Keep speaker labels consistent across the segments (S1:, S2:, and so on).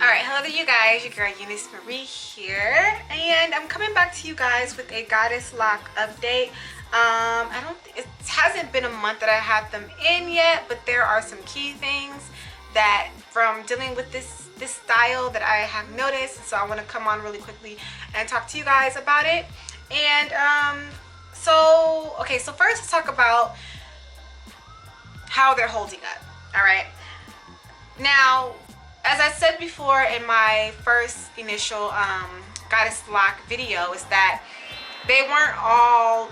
S1: Alright, hello to you guys, your girl Euniycemari here, and I'm coming back to you guys with a goddess lock update. It hasn't been a month that I had them in yet, but there are some key things that from dealing with this style that I have noticed, so I want to come on really quickly and talk to you guys about it. And so first let's talk about how they're holding up. Alright, now as I said before in my first initial goddess lock video, is that they weren't all,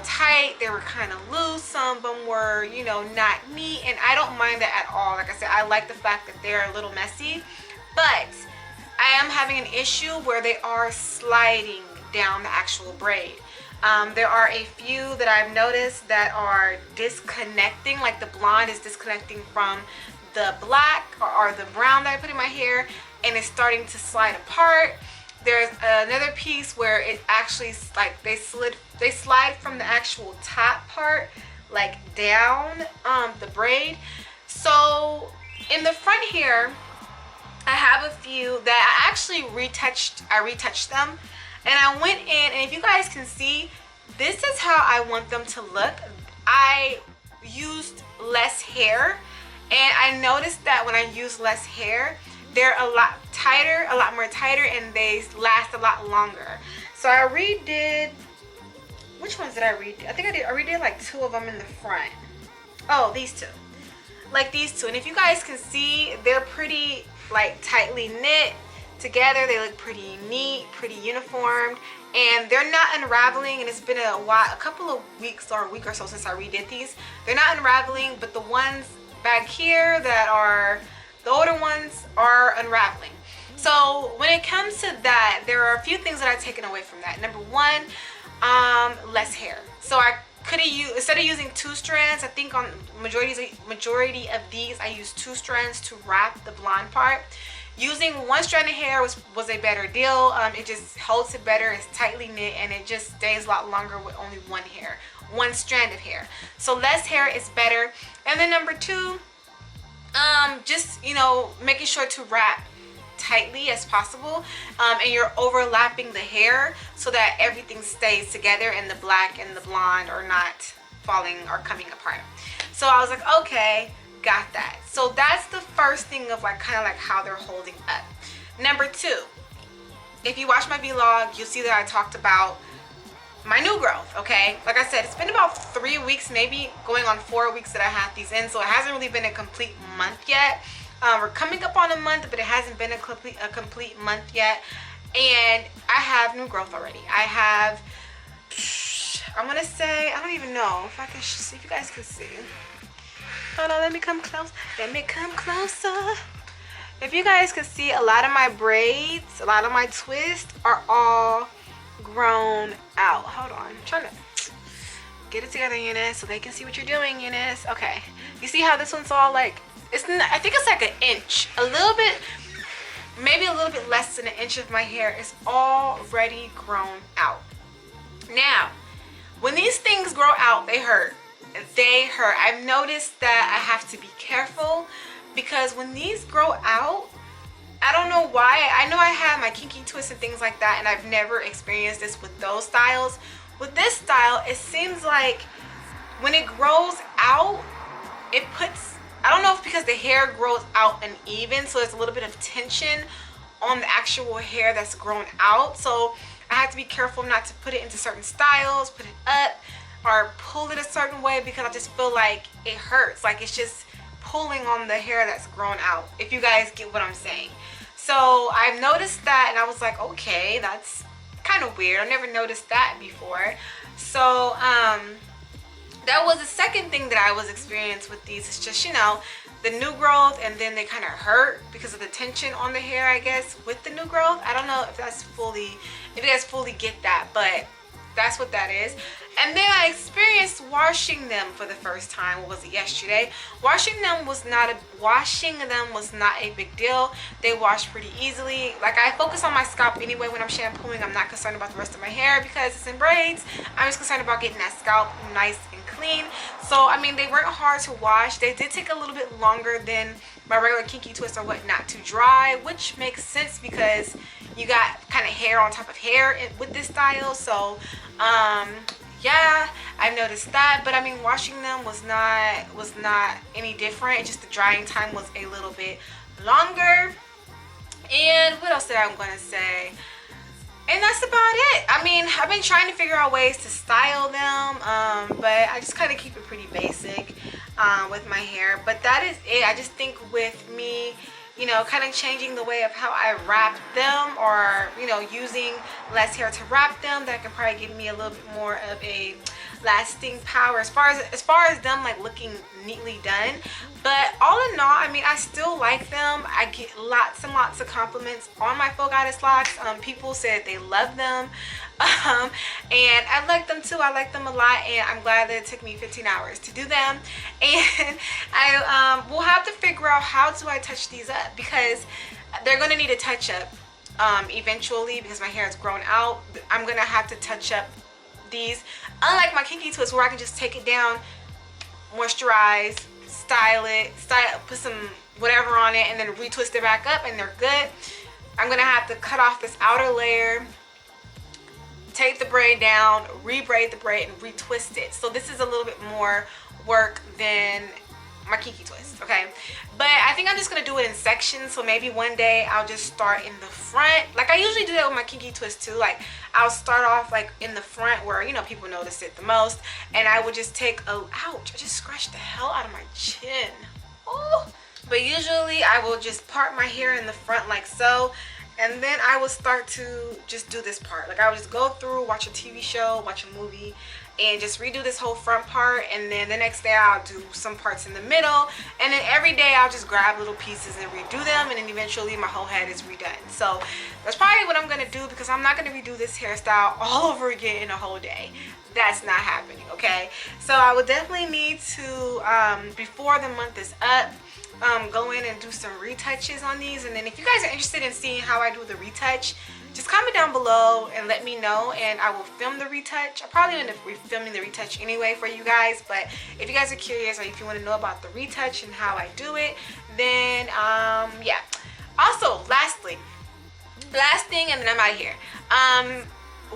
S1: tight. They were kind of loose. Some of them were, not neat, and I don't mind that at all. Like I said, I like the fact that they're a little messy, but I am having an issue where they are sliding down the actual braid. There are a few that I've noticed that are disconnecting, like the blonde is disconnecting from the black or the brown that I put in my hair, and it's starting to slide apart. There's another piece where it actually, like, they slide from the actual top part, like down the braid. So in the front here, I have a few that I actually retouched. I retouched them, and I went in, and if you guys can see, this is how I want them to look. I used less hair, and I noticed that when I use less hair, they're a lot tighter, a lot more tighter, and they last a lot longer. So I redid, which ones did I redo? I think I redid like two of them in the front. Oh, these two. Like these two. And if you guys can see, they're pretty like tightly knit together. They look pretty neat, pretty uniformed, and they're not unraveling. And it's been a while, a couple of weeks or a week or so since I redid these. They're not unraveling, but the ones back here that are the older ones are unraveling. So when it comes to that, there are a few things that I've taken away from that. Number one, less hair. So I could have used, instead of using two strands, I think on majority of these I used two strands to wrap the blonde part. Using one strand of hair was a better deal. It just holds it better, it's tightly knit, and it just stays a lot longer with only one strand of hair. So less hair is better. And then number two, just making sure to wrap tightly as possible, and you're overlapping the hair so that everything stays together and the black and the blonde are not falling or coming apart. So I was like, okay, got that. So that's the first thing of like kind of like how they're holding up. Number two, if you watch my vlog, you'll see that I talked about my new growth. Okay, like I said, it's been about 3 weeks, maybe going on 4 weeks that I had these in, so it hasn't really been a complete month yet. We're coming up on a month, but it hasn't been a complete month yet, and I have new growth already. I have, I want to say, I don't even know if I can see, if you guys can see. Hold on, let me come close. Let me come closer. If you guys can see, a lot of my braids, a lot of my twists are all grown out. Hold on, I'm trying to get it together, Eunice, so they can see what you're doing, Eunice. Okay, you see how this one's all like, I think it's like an inch, a little bit, maybe a little bit less than an inch of my hair is already grown out. Now, when these things grow out, they hurt. They hurt. I've noticed that I have to be careful, because when these grow out, I don't know why. I know I have my kinky twists and things like that, and I've never experienced this with those styles. With this style, it seems like when it grows out, it puts, I don't know if because the hair grows out uneven, so there's a little bit of tension on the actual hair that's grown out. So I have to be careful not to put it into certain styles, put it up, or pull it a certain way, because I just feel like it hurts. Like it's just pulling on the hair that's grown out, if you guys get what I'm saying. So I've noticed that, and I was like, okay, that's kind of weird. I never noticed that before. So that was the second thing that I was experiencing with these. It's just, the new growth, and then they kind of hurt because of the tension on the hair, I guess, with the new growth. I don't know if you guys fully get that, but that's what that is. And then I experienced washing them for the first time. What was it, yesterday? Washing them was not a big deal. They wash pretty easily. Like, I focus on my scalp anyway when I'm shampooing. I'm not concerned about the rest of my hair because it's in braids. I'm just concerned about getting that scalp nice and clean. So I mean, they weren't hard to wash. They did take a little bit longer than my regular kinky twist or whatnot to dry, which makes sense because you got kind of hair on top of hair with this style. So yeah, I've noticed that. But I mean, washing them was not any different. Just the drying time was a little bit longer. And what else did I want to say? And that's about it. I mean, I've been trying to figure out ways to style them, but I just kind of keep it pretty basic with my hair. But that is it. I just think with me, you know, kind of changing the way of how I wrap them, or, you know, using less hair to wrap them, that can probably give me a little bit more of a lasting power as far as them like looking neatly done. But all in all, I mean, I still like them. I get lots and lots of compliments on my Faux Goddess locks. People said they love them, and I like them too. I like them a lot, and I'm glad that it took me 15 hours to do them. And I will have to figure out how do I touch these up, because they're going to need a touch up eventually, because my hair has grown out. I'm going to have to touch up these, unlike my kinky twist where I can just take it down, moisturize, style it, put some whatever on it, and then retwist it back up, and they're good. I'm gonna have to cut off this outer layer, take the braid down, re-braid the braid, and retwist it. So this is a little bit more work than my kinky twist, okay? But I think I'm just gonna do it in sections. So maybe one day I'll just start in the front, like I usually do that with my kinky twist too. Like I'll start off like in the front where, you know, people notice it the most, and I would just take a, ouch, I just scratched the hell out of my chin. Oh. But usually I will just part my hair in the front like so, and then I will start to just do this part. Like I would just go through, watch a TV show, watch a movie, and just redo this whole front part. And then the next day I'll do some parts in the middle, and then every day I'll just grab little pieces and redo them, and then eventually my whole head is redone. So that's probably what I'm gonna do, because I'm not gonna redo this hairstyle all over again in a whole day. That's not happening, okay? So I will definitely need to, before the month is up, go in and do some retouches on these. And then if you guys are interested in seeing how I do the retouch, just comment down below and let me know, and I will film the retouch. I probably end up filming the retouch anyway for you guys, but if you guys are curious, or if you want to know about the retouch and how I do it, then yeah. Also, last thing, and then I'm out of here.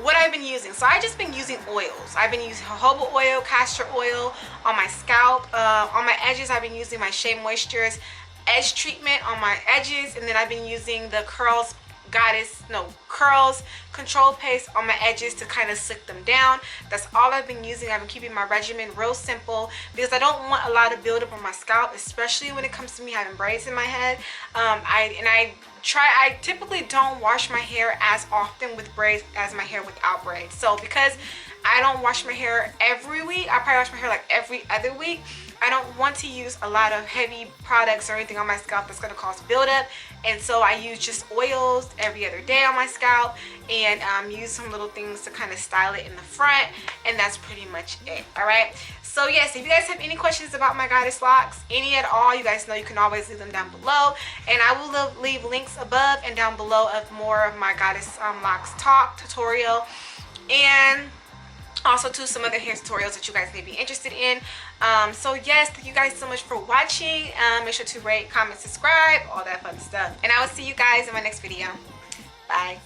S1: What I've been using. So I've just been using oils. I've been using jojoba oil, castor oil on my scalp. On my edges, I've been using my Shea Moisture's edge treatment on my edges, and then I've been using the curls control paste on my edges to kind of slick them down. That's all I've been using. I've been keeping my regimen real simple, because I don't want a lot of buildup on my scalp, especially when it comes to me having braids in my head. I typically don't wash my hair as often with braids as my hair without braids. So because I don't wash my hair every week, I probably wash my hair like every other week, I don't want to use a lot of heavy products or anything on my scalp that's going to cause buildup. And so I use just oils every other day on my scalp, and use some little things to kind of style it in the front, and that's pretty much it. All right, so yes, if you guys have any questions about my goddess locks, any at all, you guys know you can always leave them down below, and I will leave links above and down below of more of my goddess locks talk tutorial, and also to some other hair tutorials that you guys may be interested in. So yes, thank you guys so much for watching. Make sure to rate, comment, subscribe, all that fun stuff, and I will see you guys in my next video. Bye.